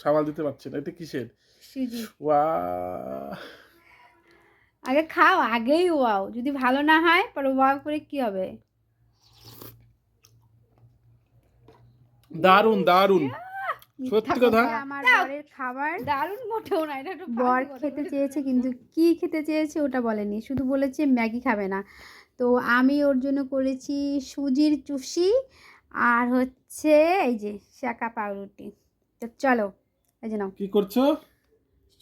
সামাল দিতে পারছে না। এটা কিসের? সুজি। ওয়া আগে খাও, আগেই ওয়াও। যদি ভালো না হয় পরে ওয়াও করে কি হবে? দারুন দারুন, মিথ্যা সত্যি কথা। আমার বরের খাবার দারুণ মোটেও না, এটা একটু বর খেতে চেয়েছে, কিন্তু কি খেতে চেয়েছে ওটা বলেনি, শুধু বলেছে ম্যাগি খাবে না। তো আমি ওর জন্য করেছি সুজির চুষি আর হচ্ছে এই যে শাকা পাউরুটি। তো চলো, এই যে নাও কি করছো?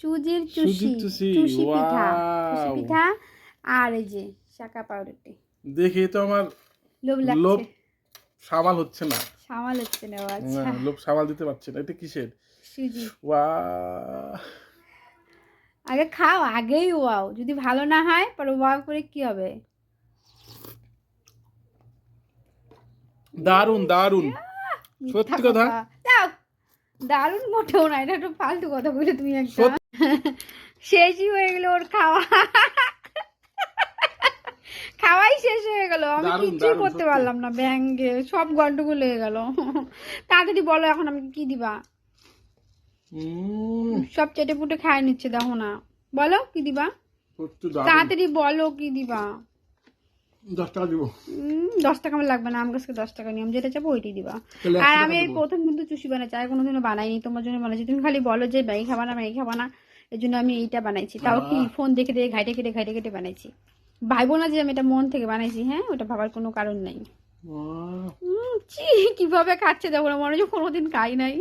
সুজির সুজির চুষি, চুষি। চুষি পিঠা, চুষি ওয়াও, পিঠা আর এই যে শাকা পাউরুটি। দেখে তো আমার লোভ লোভ লাগছে, সামাল হচ্ছে না। সামাল হচ্ছে না। ও না, আচ্ছা, লোভ সামাল দিতে পারছে না। এটা কিসের? সুজি। ওয়া আগে খাও, আগেই ওয়াও। যদি ভালো না হয় পরে ওয়াও করে কি হবে? দারুন দারুন, মিথ্যা সত্যি কথা। দাও, দারুণ মোটেও না, এটা একটু ফালতু কথা বলে তুমি একটা। সত্যি। শেষই হয়ে গেল ওর খাওয়া, খাওয়াই শেষ হয়ে গেল, আমি দারুন কিছুই দারুন, করতে সত্যি। পারলাম না, ব্যাঙ্গে সব গন্ডগোল হয়ে গেল। তাড়াতাড়ি বলো এখন আমাকে কি দিবা? সব চেটে পুটে খাই নিচ্ছে, দেখো না, বলো কি দিবা? সত্যি দারুন। তাড়াতাড়ি বলো কি দিবা? 10 টাকা দিব। 10 টাকা আমার লাগবে না, আমার কাছে 10 টাকা নিয়ম, যেটা চাবো ওইটাই দিবা। তাহলে আর 100 আমি টাকা এই দেবো। প্রথম কিন্তু চুষি বানাইছি, আর কোনোদিনও বানাইনি, তোমার জন্য বানাইছি। তুমি খালি বলো যে ম্যাগি খাবা না, ম্যাগি খাবা না, এই জন্য আমি এইটা বানাইছি। তাও কি ফোন দেখে দেখে ঘাইটে কেটে ঘাইটে কেটে বানাইছি। ভাইবো না যে আমি এটা মন থেকে বানাইছি, হ্যাঁ, ওটা ভাবার কোনো কারণ নাই। ওয়া, ছি, কিভাবে খাচ্ছে দেখো না, মনে হচ্ছে কোনোদিন খাই নাই।